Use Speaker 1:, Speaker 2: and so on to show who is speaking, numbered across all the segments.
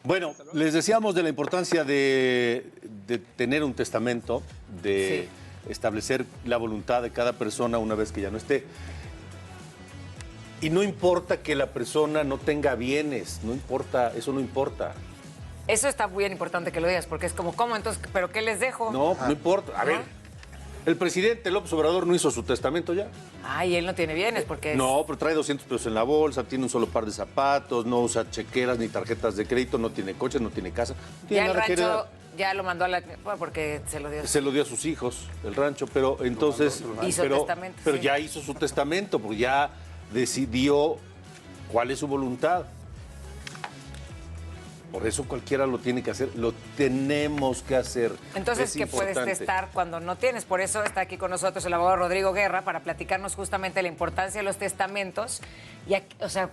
Speaker 1: Bueno, les decíamos de la importancia de tener un testamento, de establecer la voluntad de cada persona una vez que ya no esté. Y no importa que la persona no tenga bienes, no importa, eso no importa.
Speaker 2: Eso está bien importante que lo digas, porque es como, ¿cómo? Entonces, ¿pero qué les dejo?
Speaker 1: No, no importa. A ver, el presidente López Obrador no hizo su testamento ya.
Speaker 2: Ay, él no tiene bienes porque es...
Speaker 1: No, pero trae 200 pesos en la bolsa, tiene un solo par de zapatos, no usa chequeras ni tarjetas de crédito, no tiene coche, no tiene casa. No tiene
Speaker 2: Ya el
Speaker 1: nada que
Speaker 2: rancho
Speaker 1: heredar.
Speaker 2: ya lo mandó a la... Bueno, porque se lo dio.
Speaker 1: Se lo dio a sus hijos, el rancho, pero entonces...
Speaker 2: Hizo testamento,
Speaker 1: pero
Speaker 2: sí.
Speaker 1: ya hizo su testamento, porque ya decidió cuál es su voluntad. Por eso cualquiera lo tiene que hacer, lo tenemos que hacer.
Speaker 2: Entonces,
Speaker 1: Es
Speaker 2: ¿qué puedes
Speaker 1: importante.
Speaker 2: testar cuando no tienes? Por eso está aquí con nosotros el abogado Rodrigo Guerra para platicarnos justamente la importancia de los testamentos. O sea,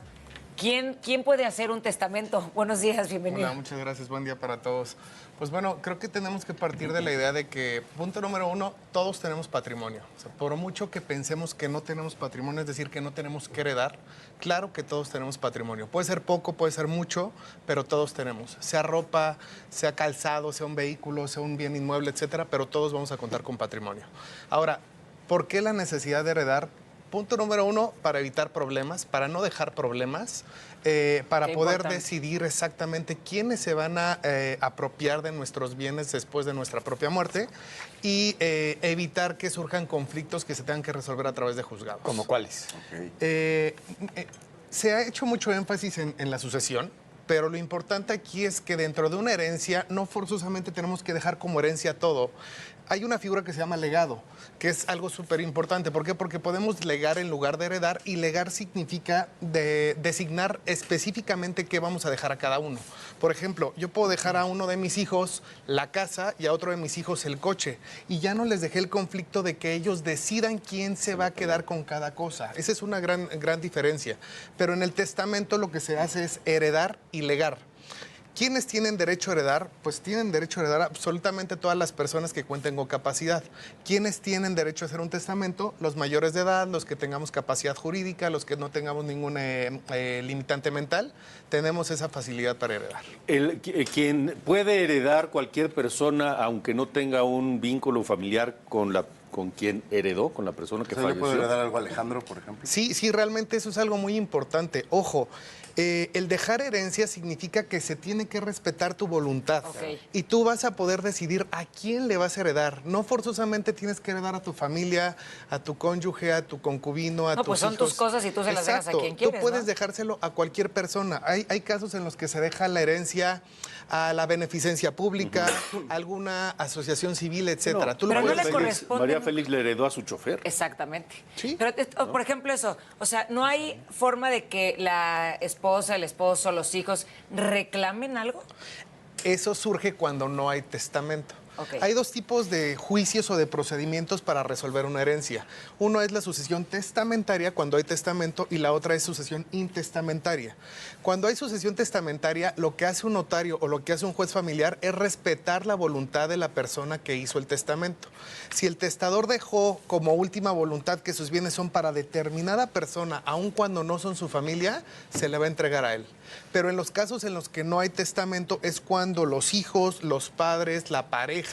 Speaker 2: ¿quién puede hacer un testamento? Buenos días, bienvenido.
Speaker 3: Hola, muchas gracias. Buen día para todos. Pues bueno, creo que tenemos que partir de la idea de que, punto número uno, todos tenemos patrimonio. O sea, por mucho que pensemos que no tenemos patrimonio, es decir, que no tenemos que heredar, claro que todos tenemos patrimonio. Puede ser poco, puede ser mucho, pero todos tenemos. Sea ropa, sea calzado, sea un vehículo, sea un bien inmueble, etcétera, pero todos vamos a contar con patrimonio. Ahora, ¿por qué la necesidad de heredar? Punto número uno, para evitar problemas, para no dejar problemas, para
Speaker 2: Qué
Speaker 3: poder
Speaker 2: importante.
Speaker 3: decidir exactamente quiénes se van a apropiar de nuestros bienes después de nuestra propia muerte y evitar que surjan conflictos que se tengan que resolver a través de juzgados.
Speaker 4: ¿Cómo cuáles?
Speaker 3: Se ha hecho mucho énfasis en la sucesión, pero lo importante aquí es que dentro de una herencia no forzosamente tenemos que dejar como herencia todo. Hay una figura que se llama legado, que es algo súper importante. ¿Por qué? Porque podemos legar en lugar de heredar, y legar significa designar específicamente qué vamos a dejar a cada uno. Por ejemplo, yo puedo dejar a uno de mis hijos la casa y a otro de mis hijos el coche, y ya no les dejé el conflicto de que ellos decidan quién se va a quedar con cada cosa. Esa es una gran diferencia. Pero en el testamento lo que se hace es heredar y legar. ¿Quiénes tienen derecho a heredar? Pues tienen derecho a heredar absolutamente todas las personas que cuenten con capacidad. ¿Quiénes tienen derecho a hacer un testamento? Los mayores de edad, los que tengamos capacidad jurídica, los que no tengamos ningún limitante mental, tenemos esa facilidad para heredar.
Speaker 1: Quien puede heredar cualquier persona, aunque no tenga un vínculo familiar con quien heredó, con la persona que
Speaker 4: ¿Yo le
Speaker 1: falleció.
Speaker 4: puedo heredar algo a Alejandro, por ejemplo?
Speaker 3: Sí, realmente eso es algo muy importante. Ojo, el dejar herencia significa que se tiene que respetar tu voluntad.
Speaker 2: Ok.
Speaker 3: Y tú vas a poder decidir a quién le vas a heredar. No forzosamente tienes que heredar a tu familia, a tu cónyuge, a tu concubino, a
Speaker 2: No,
Speaker 3: tus
Speaker 2: pues son
Speaker 3: hijos.
Speaker 2: tus cosas y tú se las dejas a quien quieres,
Speaker 3: Tú puedes
Speaker 2: ¿no?
Speaker 3: dejárselo a cualquier persona. Hay casos en los que se deja la herencia a la beneficencia pública, a alguna asociación civil, etcétera.
Speaker 1: No,
Speaker 3: Tú lo
Speaker 2: pero no
Speaker 3: puedes
Speaker 2: le
Speaker 3: hacer.
Speaker 2: corresponde.
Speaker 1: María Félix le heredó a su chofer.
Speaker 2: Exactamente.
Speaker 3: Sí.
Speaker 2: Pero, por ejemplo, eso, o sea, ¿no hay forma de que la esposa, el esposo, los hijos reclamen algo?
Speaker 3: Eso surge cuando no hay testamento.
Speaker 2: Ok.
Speaker 3: Hay dos tipos de juicios o de procedimientos para resolver una herencia. Uno es la sucesión testamentaria, cuando hay testamento, y la otra es sucesión intestamentaria. Cuando hay sucesión testamentaria, lo que hace un notario o lo que hace un juez familiar es respetar la voluntad de la persona que hizo el testamento. Si el testador dejó como última voluntad que sus bienes son para determinada persona, aun cuando no son su familia, se le va a entregar a él. Pero en los casos en los que no hay testamento es cuando los hijos, los padres, la pareja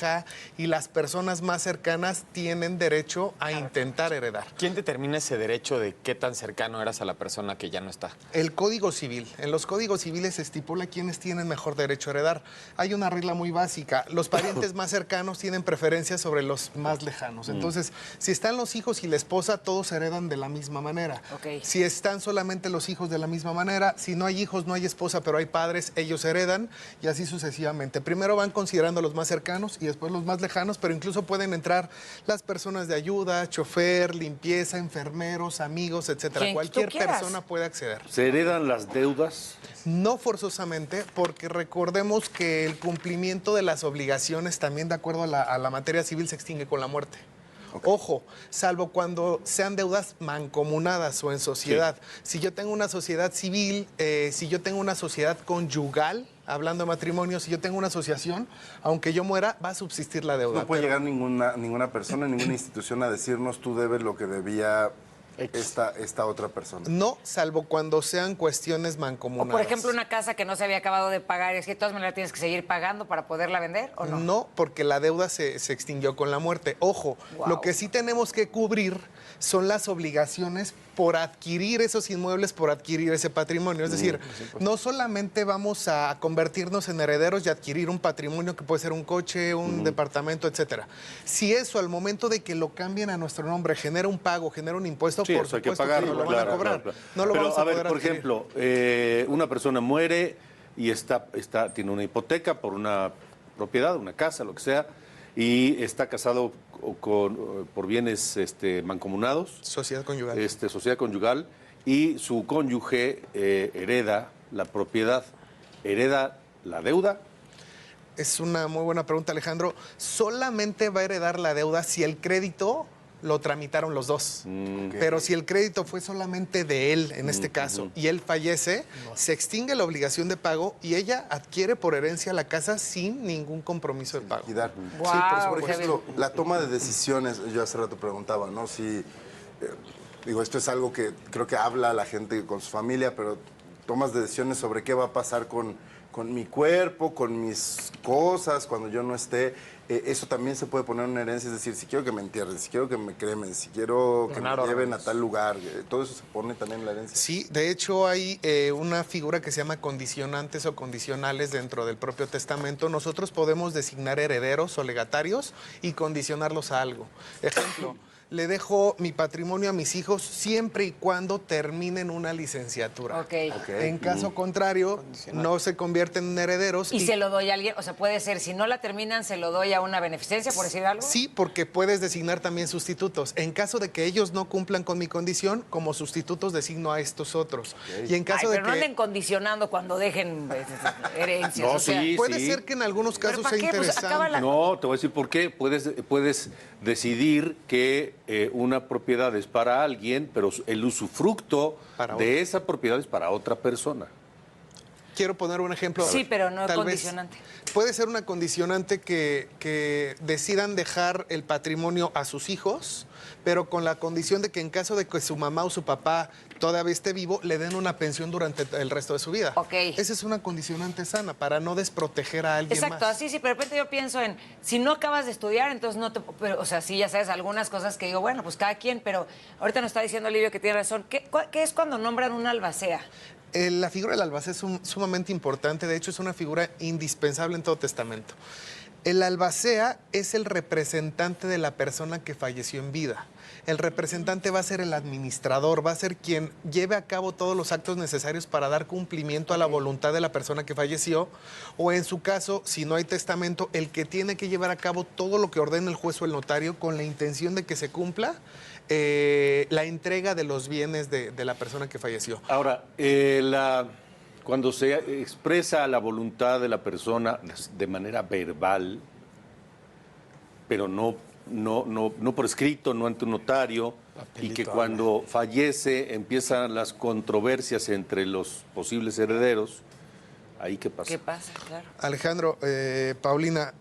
Speaker 3: y las personas más cercanas tienen derecho a intentar heredar.
Speaker 5: ¿Quién determina ese derecho de qué tan cercano eras a la persona que ya no está?
Speaker 3: El Código Civil. En los códigos civiles se estipula quiénes tienen mejor derecho a heredar. Hay una regla muy básica. Los parientes más cercanos tienen preferencia sobre los más lejanos. Entonces, si están los hijos y la esposa, todos heredan de la misma manera.
Speaker 2: Ok.
Speaker 3: Si están solamente los hijos, de la misma manera. Si no hay hijos, no hay esposa, pero hay padres, ellos heredan, y así sucesivamente. Primero van considerando los más cercanos y después los más lejanos, pero incluso pueden entrar las personas de ayuda, chofer, limpieza, enfermeros, amigos, etcétera.
Speaker 2: Quien tú
Speaker 3: Cualquier
Speaker 2: quieras.
Speaker 3: persona puede acceder.
Speaker 1: ¿Se heredan las deudas?
Speaker 3: No forzosamente, porque recordemos que el cumplimiento de las obligaciones también de acuerdo a la materia civil se extingue con la muerte. Ojo, salvo cuando sean deudas mancomunadas o en sociedad. Si yo tengo una sociedad civil, si yo tengo una sociedad conyugal, hablando de matrimonio, si yo tengo una asociación, aunque yo muera, va a subsistir la deuda.
Speaker 4: No puede
Speaker 3: Pero
Speaker 4: llegar ninguna persona, ninguna institución a decirnos tú debes lo que debía esta otra persona.
Speaker 3: No, salvo cuando sean cuestiones
Speaker 2: O,
Speaker 3: mancomunadas.
Speaker 2: por ejemplo, una casa que no se había acabado de pagar, ¿es que de todas maneras tienes que seguir pagando para poderla vender o no?
Speaker 3: No, porque la deuda se extinguió con la muerte. Ojo,
Speaker 2: Wow.
Speaker 3: lo que sí tenemos que cubrir son las obligaciones por adquirir esos inmuebles, por adquirir ese patrimonio. Es decir, no solamente vamos a convertirnos en herederos y adquirir un patrimonio que puede ser un coche, un departamento, etcétera. Si eso al momento de que lo cambien a nuestro nombre genera un pago, genera un impuesto,
Speaker 1: Sí,
Speaker 3: por
Speaker 1: eso hay que
Speaker 3: supuesto
Speaker 1: pagarlo,
Speaker 3: que no lo van a
Speaker 1: claro,
Speaker 3: cobrar.
Speaker 1: claro, claro.
Speaker 3: No lo
Speaker 1: Pero,
Speaker 3: vamos a
Speaker 1: ver,
Speaker 3: poder
Speaker 1: por
Speaker 3: adquirir.
Speaker 1: ejemplo, una persona muere y tiene una hipoteca por una propiedad, una casa, lo que sea, y está casado por bienes mancomunados,
Speaker 3: Sociedad conyugal.
Speaker 1: sociedad conyugal, y su cónyuge hereda la propiedad, hereda la deuda.
Speaker 3: Es una muy buena pregunta, Alejandro. Solamente va a heredar la deuda si el crédito lo tramitaron los dos. Pero si el crédito fue solamente de él, en este caso, y él fallece, se extingue la obligación de pago y ella adquiere por herencia la casa sin ningún compromiso de pago.
Speaker 4: Liquidar.
Speaker 2: Guau,
Speaker 4: por
Speaker 2: qué
Speaker 4: ejemplo, la toma de decisiones, yo hace rato preguntaba, ¿no? Si, digo, esto es algo que creo que habla la gente con su familia, pero tomas de decisiones sobre qué va a pasar con mi cuerpo, con mis cosas, cuando yo no esté. Eso también se puede poner en una herencia, es decir, si quiero que me entierren, si quiero que me cremen, si quiero que me lleven a tal lugar, todo eso se pone también en la herencia.
Speaker 3: Sí, de hecho hay una figura que se llama condicionantes o condicionales dentro del propio testamento. Nosotros podemos designar herederos o legatarios y condicionarlos a algo. Ejemplo, le dejo mi patrimonio a mis hijos siempre y cuando terminen una licenciatura.
Speaker 2: Ok.
Speaker 3: En caso contrario, no se convierten en herederos.
Speaker 2: ¿Y se lo doy a alguien? O sea, puede ser, si no la terminan, se lo doy a una beneficencia, por decir algo.
Speaker 3: Sí, porque puedes designar también sustitutos. En caso de que ellos no cumplan con mi condición, como sustitutos designo a estos otros. Y en caso
Speaker 2: Ay,
Speaker 3: de
Speaker 2: pero no
Speaker 3: que
Speaker 2: anden condicionando cuando dejen herencias.
Speaker 1: No,
Speaker 2: o sea,
Speaker 1: sí.
Speaker 3: puede ser que en algunos casos
Speaker 2: ¿para
Speaker 3: sea
Speaker 2: qué? Pues
Speaker 3: interesante.
Speaker 2: acaba la-
Speaker 1: No, te voy a decir por qué. Puedes decidir que una propiedad es para alguien, pero el usufructo
Speaker 3: Para
Speaker 1: de
Speaker 3: otro.
Speaker 1: esa propiedad es para otra persona.
Speaker 3: Quiero poner un ejemplo.
Speaker 2: Sí, pero no
Speaker 3: Tal vez
Speaker 2: condicionante.
Speaker 3: puede ser una condicionante que decidan dejar el patrimonio a sus hijos, pero con la condición de que en caso de que su mamá o su papá todavía esté vivo, le den una pensión durante el resto de su vida.
Speaker 2: Ok.
Speaker 3: Esa es una condicionante sana para no desproteger a alguien
Speaker 2: Exacto,
Speaker 3: más.
Speaker 2: así sí, pero de repente yo pienso en, si no acabas de estudiar, entonces no te... Pero, o sea, sí, ya sabes, algunas cosas que digo, bueno, pues cada quien, pero ahorita nos está diciendo Livio que tiene razón. ¿Qué es cuando nombran un albacea?
Speaker 3: La figura del albacea es sumamente importante, de hecho es una figura indispensable en todo testamento. El albacea es el representante de la persona que falleció en vida. El representante va a ser el administrador, va a ser quien lleve a cabo todos los actos necesarios para dar cumplimiento a la voluntad de la persona que falleció, o en su caso, si no hay testamento, el que tiene que llevar a cabo todo lo que ordena el juez o el notario con la intención de que se cumpla la entrega de los bienes de la persona que falleció.
Speaker 1: Ahora, cuando se expresa la voluntad de la persona de manera verbal, pero no por escrito, no ante un notario, y que cuando fallece empiezan las controversias entre los posibles herederos, ¿ahí qué pasa?
Speaker 2: ¿Qué pasa? Claro.
Speaker 3: Alejandro, Paulina,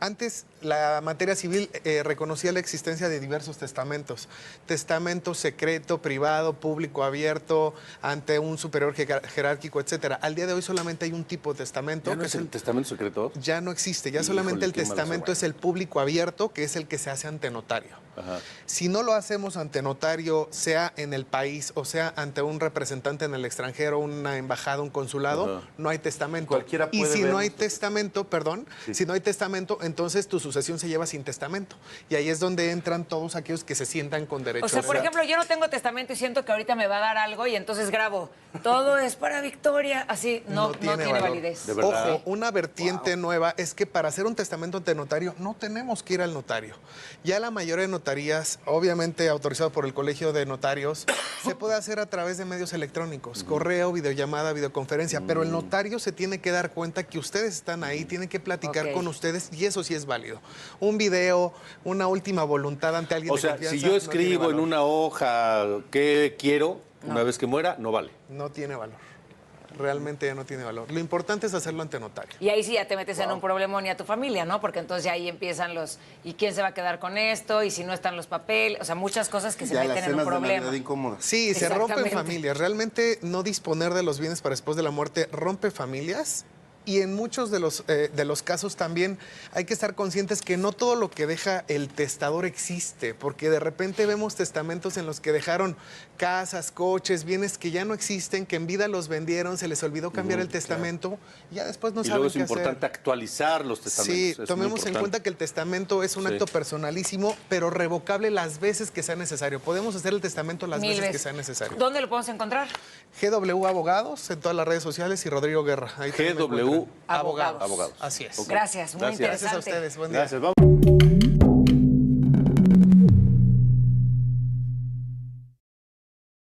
Speaker 3: antes la materia civil reconocía la existencia de diversos testamentos. Testamento secreto, privado, público, abierto, ante un superior jerárquico, etcétera. Al día de hoy solamente hay un tipo de testamento.
Speaker 1: ¿Ya no es el testamento secreto?
Speaker 3: Ya no existe, ya
Speaker 1: Híjole,
Speaker 3: solamente el
Speaker 1: qué mala
Speaker 3: testamento
Speaker 1: suerte.
Speaker 3: es el público abierto, que es el que se hace ante notario.
Speaker 1: Ajá.
Speaker 3: Si no lo hacemos ante notario, sea en el país o sea ante un representante en el extranjero, una embajada, un consulado,
Speaker 1: Ajá.
Speaker 3: no hay testamento.
Speaker 4: Cualquiera
Speaker 3: Y
Speaker 4: puede
Speaker 3: si
Speaker 4: ver
Speaker 3: no hay
Speaker 4: nuestro
Speaker 3: testamento, perdón, si no hay testamento, entonces tu sucesión se lleva sin testamento. Y ahí es donde entran todos aquellos que se sientan con derecho.
Speaker 2: O sea, por ejemplo, yo no tengo testamento y siento que ahorita me va a dar algo y entonces grabo, todo es para Victoria, así, no tiene
Speaker 3: valor.
Speaker 2: validez.
Speaker 1: De verdad.
Speaker 3: Ojo, una vertiente nueva es que para hacer un testamento ante notario no tenemos que ir al notario. Ya la mayoría de notarías, obviamente autorizado por el Colegio de Notarios, se puede hacer a través de medios electrónicos, correo, videollamada, videoconferencia, pero el notario se tiene que dar cuenta que ustedes están ahí, tiene que platicar
Speaker 2: Ok.
Speaker 3: con ustedes y eso sí es válido. Un video, una última voluntad ante alguien
Speaker 1: O
Speaker 3: de
Speaker 1: sea,
Speaker 3: confianza,
Speaker 1: si yo
Speaker 3: no tiene
Speaker 1: escribo en
Speaker 3: valor.
Speaker 1: una hoja qué quiero, una vez que muera, no vale.
Speaker 3: No tiene valor. realmente ya no tiene valor. Lo importante es hacerlo ante notario.
Speaker 2: Y ahí sí ya te metes en un problemón y a tu familia, ¿no? Porque entonces ya ahí empiezan ¿y quién se va a quedar con esto? Y si no están los papeles, o sea, muchas cosas que se
Speaker 4: Ya
Speaker 2: meten
Speaker 4: las
Speaker 2: en un
Speaker 4: cenas de
Speaker 2: problema.
Speaker 4: Navidad incómodas.
Speaker 3: Sí, se rompen
Speaker 2: Exactamente.
Speaker 3: familias. Realmente no disponer de los bienes para después de la muerte rompe familias. Y en muchos de los casos también hay que estar conscientes que no todo lo que deja el testador existe, porque de repente vemos testamentos en los que dejaron casas, coches, bienes que ya no existen, que en vida los vendieron, se les olvidó cambiar el testamento, y ya después no
Speaker 1: Y
Speaker 3: saben
Speaker 1: luego es
Speaker 3: qué hacer.
Speaker 1: importante actualizar los testamentos.
Speaker 3: Sí,
Speaker 1: es muy
Speaker 3: tomemos en
Speaker 1: importante.
Speaker 3: cuenta que el testamento es un
Speaker 1: Sí.
Speaker 3: acto personalísimo, pero revocable las veces que sea necesario. Podemos hacer el testamento las
Speaker 2: Mil
Speaker 3: veces que
Speaker 2: veces.
Speaker 3: sea necesario.
Speaker 2: ¿Dónde lo podemos encontrar?
Speaker 3: GW Abogados en todas las redes sociales y Rodrigo Guerra. Ahí también me
Speaker 1: GW
Speaker 3: encuentran.
Speaker 2: Abogados.
Speaker 3: Así es.
Speaker 1: Ok.
Speaker 2: Gracias, muy
Speaker 1: Gracias.
Speaker 2: interesante.
Speaker 3: Gracias a ustedes. Buen día.
Speaker 1: Gracias. Vamos.